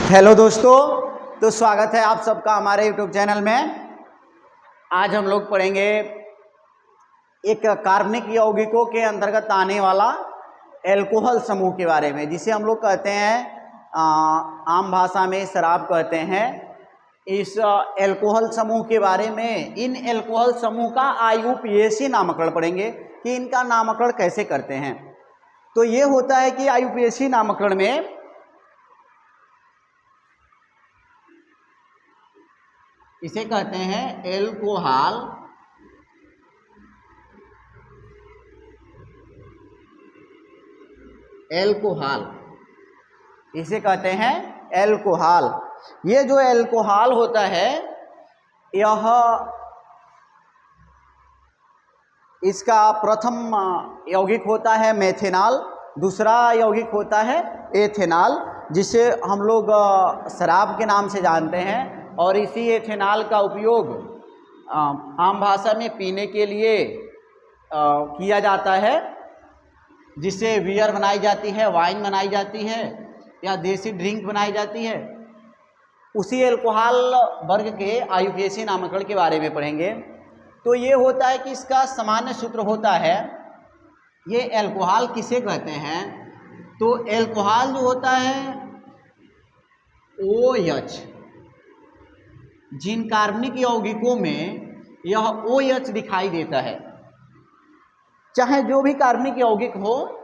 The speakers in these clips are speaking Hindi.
हेलो दोस्तों, तो स्वागत है आप सबका हमारे यूट्यूब चैनल में। आज हम लोग पढ़ेंगे एक कार्बनिक यौगिकों के अंतर्गत आने वाला एल्कोहल समूह के बारे में, जिसे हम लोग कहते हैं आम भाषा में शराब कहते हैं। इस एल्कोहल समूह के बारे में, इन एल्कोहल समूह का IUPAC नामकरण पढ़ेंगे कि इनका नामकरण कैसे करते हैं। तो ये होता है कि IUPAC नामकरण में इसे कहते हैं एल्कोहल इसे कहते हैं एल्कोहल। ये जो एल्कोहल होता है, यह इसका प्रथम यौगिक होता है मेथेनॉल, दूसरा यौगिक होता है एथेनॉल, जिसे हम लोग शराब के नाम से जानते हैं। और इसी एथेनॉल का उपयोग आम भाषा में पीने के लिए किया जाता है, जिससे बियर बनाई जाती है, वाइन बनाई जाती है या देसी ड्रिंक बनाई जाती है। उसी एल्कोहल वर्ग के IUPAC नामकरण के बारे में पढ़ेंगे। तो ये होता है कि इसका सामान्य सूत्र होता है, ये एल्कोहल किसे कहते हैं, तो एल्कोहल जो होता है OH, जिन कार्बनिक यौगिकों में यह OH दिखाई देता है, चाहे जो भी कार्बनिक यौगिक हो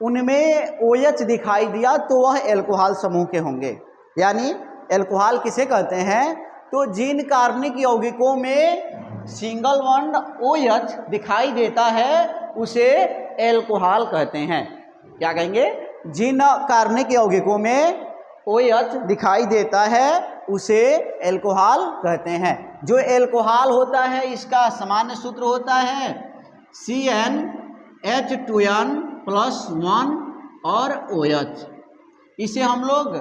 उनमें OH दिखाई दिया तो वह एल्कोहल समूह के होंगे। यानी एल्कोहल किसे कहते हैं, तो जिन कार्बनिक यौगिकों में सिंगल बॉन्ड OH दिखाई देता है उसे एल्कोहल कहते हैं। क्या कहेंगे, जिन कार्बनिक यौगिकों में OH दिखाई देता है उसे एल्कोहल कहते हैं। जो एल्कोहल होता है इसका सामान्य सूत्र होता है CnH2n+1 और OH। इसे हम लोग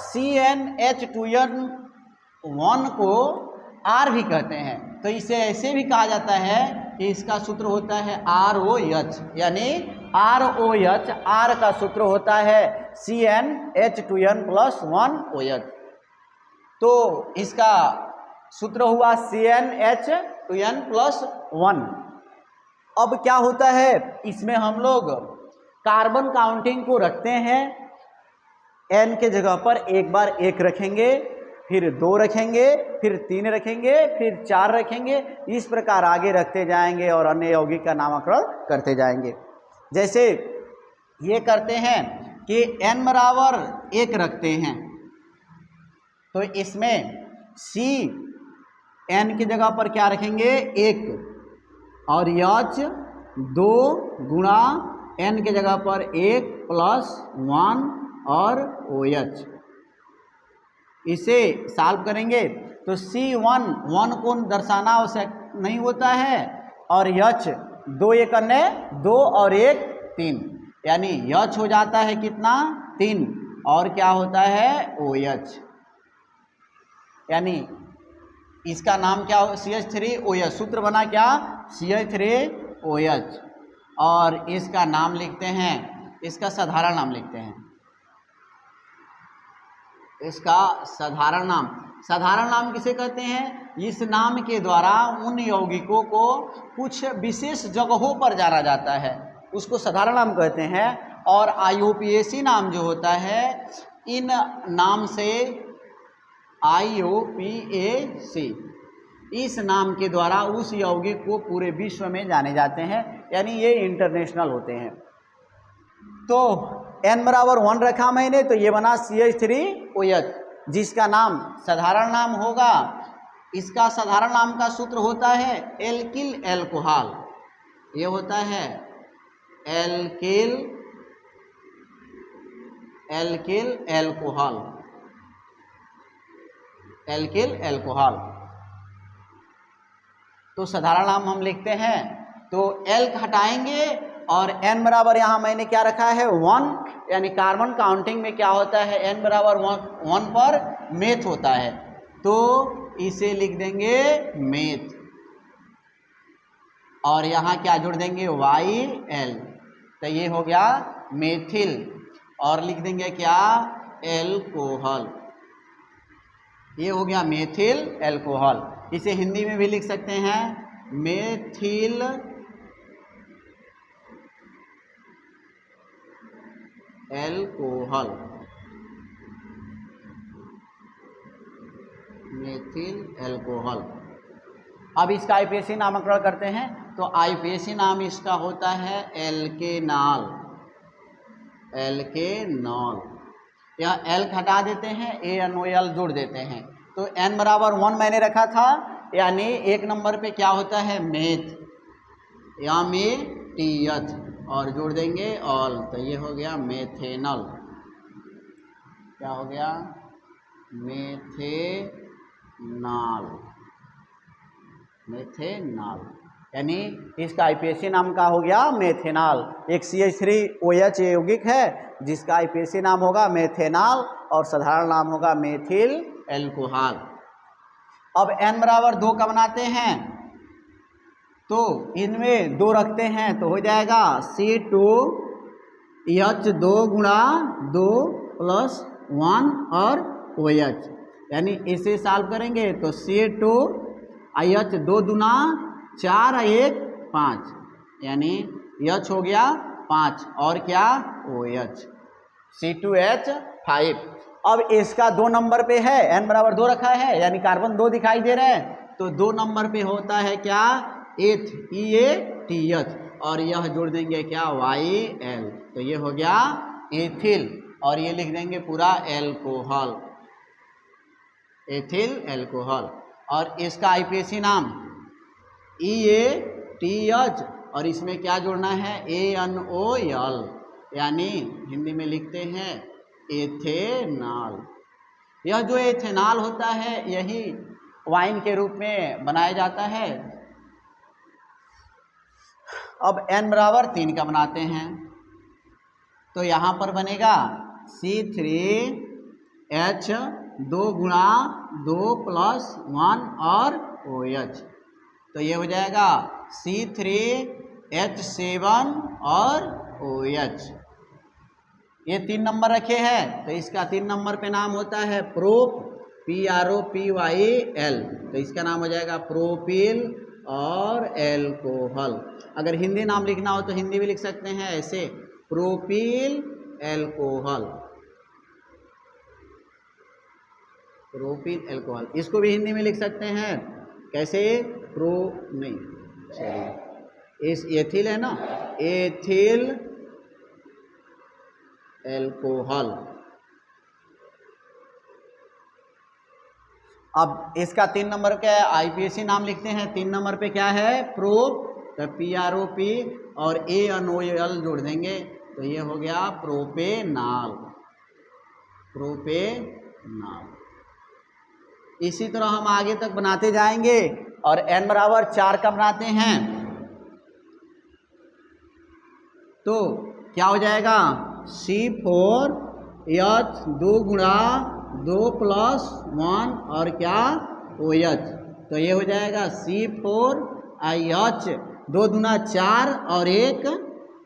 CnH2n1 को R भी कहते हैं। तो इसे ऐसे भी कहा जाता है कि इसका सूत्र होता है ROH, यानी ROH, R का सूत्र होता है CnH2n+1 OH। तो इसका सूत्र हुआ CnH2n+1। अब क्या होता है, इसमें हम लोग कार्बन काउंटिंग को रखते हैं। N के जगह पर एक बार 1 रखेंगे, फिर 2 रखेंगे, फिर 3 रखेंगे, फिर 4 रखेंगे। इस प्रकार आगे रखते जाएंगे और अन्य यौगिक का नामकरण करते जाएंगे। जैसे ये करते हैं कि N बराबर 1 रखते हैं, तो इसमें N की जगह पर क्या रखेंगे, 1, और H 2 गुणा N के जगह पर 1+1 और OH। इसे सॉल्व करेंगे तो C1 को दर्शाना आवश्यक नहीं होता है, और H 2 1 2 और 1 3, यानी H हो जाता है कितना, 3, और क्या होता है OH। यानी इसका नाम क्या हो, CH3OH। सूत्र बना क्या, CH3OH। और इसका नाम लिखते हैं, इसका साधारण नाम लिखते हैं, इसका साधारण नाम किसे कहते हैं, इस नाम के द्वारा उन यौगिकों को कुछ विशेष जगहों पर जाना जाता है, उसको साधारण नाम कहते हैं। और IUPAC नाम जो होता है, इन नाम से IUPAC, इस नाम के द्वारा उस यौगिक को पूरे विश्व में जाने जाते हैं, यानी ये इंटरनेशनल होते हैं। तो N बराबर 1 रखा मैंने, तो ये बना CH3OH, जिसका नाम साधारण नाम होगा। इसका साधारण नाम का सूत्र होता है एल्किल एल्कोहल। ये होता है एल्किल एल्कोहल। तो साधारण नाम हम लिखते हैं, तो एल्क हटाएंगे और N बराबर यहाँ मैंने क्या रखा है, 1, यानी कार्बन काउंटिंग में क्या होता है, N बराबर 1 पर मेथ होता है, तो इसे लिख देंगे मेथ। और यहाँ क्या जोड़ देंगे, YL, तो ये हो गया मेथिल। और लिख देंगे क्या, एल्कोहल। ये हो गया मेथिल एल्कोहल। इसे हिंदी में भी लिख सकते हैं मेथिल एल्कोहल, मेथिल एल्कोहल। अब इसका आईपीएसी नामकरण करते हैं, तो आईपीएसी नाम इसका होता है एल्केनॉल। एल्केनॉल, यह एल हटा देते हैं, ANOL जोड़ देते हैं, तो N बराबर 1 मैंने रखा था, यानी एक नंबर पे क्या होता है मेथ, या में TH और जोड़ देंगे ऑल, तो ये हो गया मेथेनॉल। क्या हो गया? मेथेनॉल। मेथेनॉल, यानी इसका आईपीएसी नाम का हो गया मेथेनॉल। एक CH3OH यौगिक है जिसका आईपीएसी नाम होगा मेथेनॉल और साधारण नाम होगा मेथिल एल्कोहल। अब N बराबर 2 का बनाते हैं, तो इनमें 2 रखते हैं तो हो जाएगा C2H2 गुणा 2 + 1 और OH, यानी इसे सॉल्व करेंगे तो C2H 2 दूना 4 1 5, यानी H हो गया 5 और क्या OH, C2H5। अब इसका 2 नंबर पे है, N बराबर 2 रखा है, यानी कार्बन 2 दिखाई दे रहे हैं, तो 2 नंबर पे होता है क्या एथ, EATH, और यह जोड़ देंगे क्या YL, तो ये हो गया एथिल, और ये लिख देंगे पूरा एल्कोहल, एथिल एल्कोहल। और इसका आईपीएसी नाम EATH, और इसमें क्या जोड़ना है ANOL, यानी हिंदी में लिखते हैं एथेनॉल। यह जो एथेनॉल होता है यही वाइन के रूप में बनाया जाता है। अब N बराबर 3 का बनाते हैं, तो यहाँ पर बनेगा C3H 2 गुणा 2 + 1 और OH, तो ये हो जाएगा C3H7 और OH। ये 3 नंबर रखे हैं, तो इसका 3 नंबर पे नाम होता है PROPYL, तो इसका नाम हो जाएगा प्रोपिल और एल्कोहल। अगर हिंदी नाम लिखना हो तो हिंदी भी लिख सकते हैं ऐसे प्रोपिल एल्कोहल, प्रोपिल एल्कोहल। इसको भी हिंदी में लिख सकते हैं कैसे नहीं सॉरी इस एथिल है ना, एथिल एल्कोहल। अब इसका 3 नंबर का आईपीएसी नाम लिखते हैं, 3 नंबर पे क्या है प्रोप, तो PROP और ANOL जोड़ देंगे, तो ये हो गया प्रोपेनॉल, प्रोपेनॉल। इसी तरह हम आगे तक बनाते जाएंगे, और N बराबर 4 का बनाते हैं, तो क्या हो जाएगा C4H 2 गुणा 2 + 1 और क्या OH, तो ये हो जाएगा C4IH 2 दूना 4 और 1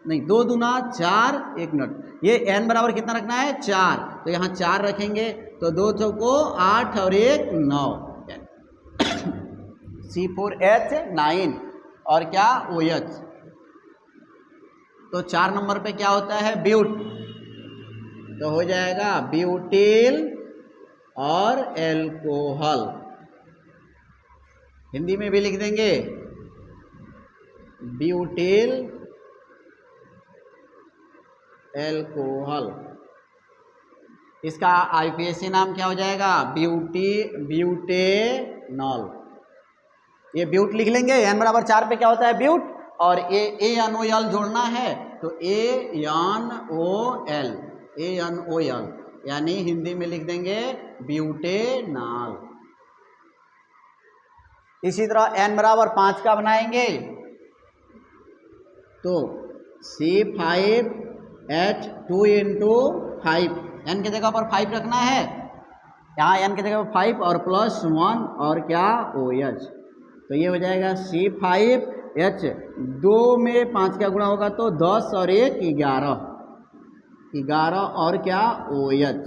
नहीं 2 दूना 4 1 मिनट, ये N बराबर कितना रखना है 4, तो यहाँ 4 रखेंगे तो 2 को 8 और 1 9, C4H9 और क्या OH, तो 4 नंबर पे क्या होता है ब्यूट, तो हो जाएगा ब्यूटिल और एल्कोहल। हिंदी में भी लिख देंगे ब्यूटिल एल्कोहल। इसका आईपीएसी नाम क्या हो जाएगा ब्यूटेनॉल। ये ब्यूट लिख लेंगे, N बराबर 4 पे क्या होता है ब्यूट, और ANOL जोड़ना है तो ANOL, यानी हिंदी में लिख देंगे ब्यूटेनॉल। इसी तरह N बराबर 5 का बनाएंगे, तो C5H2 × 5, N की जगह पर 5 रखना है, यहाँ N की जगह पर 5 और +1 और क्या OH, तो ये हो जाएगा C5H 2 में 5 का गुणा होगा तो 10 और 1 11 और क्या OH,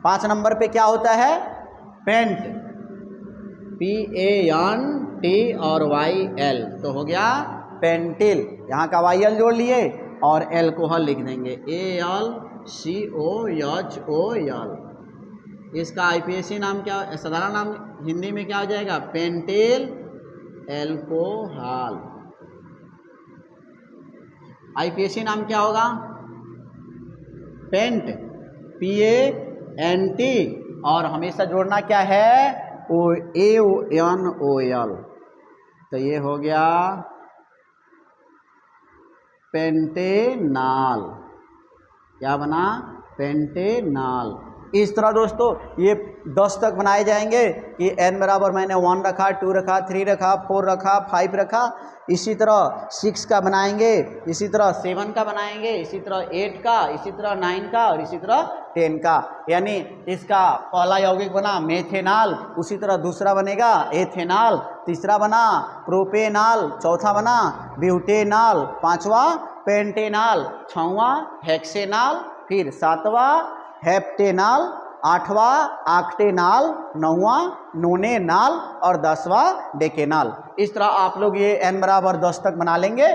5 नंबर पे क्या होता है? पेंट, PANT और YL, तो हो गया पेंटिल। यहाँ का YL जोड़ लिए और एल्कोहल लिख देंगे, ALCOHOL। इसका IPAC नाम क्या, साधारण नाम हिंदी में क्या हो जाएगा? Pentyl alcohol. IPAC नाम क्या होगा? पेंट, PANT, और हमेशा जोड़ना क्या है? ANOL। तो ये हो गया पेंटेनॉल। क्या बना? पेंटेनॉल। इस तरह दोस्तों ये 10 तक बनाए जाएंगे कि n बराबर मैंने 1 रखा, 2 रखा, 3 रखा, 4 रखा, 5 रखा। इसी तरह 6 का बनाएंगे, इसी तरह 7 का बनाएंगे, इसी तरह 8 का, इसी तरह 9 का और इसी तरह 10 का। यानी इसका पहला यौगिक बना मेथेनॉल, उसी तरह दूसरा बनेगा एथेनॉल, तीसरा बना प्रोपेनॉल, चौथा बना ब्यूटेनॉल, पांचवा पेंटेनॉल, छठवां हेक्सेनॉल, फिर सातवां हेप्टेनॉल, आठवां ऑक्टेनॉल, नौवां नोनेनॉल और 10वां डेकेनॉल। इस तरह आप लोग ये n बराबर 10 तक बना लेंगे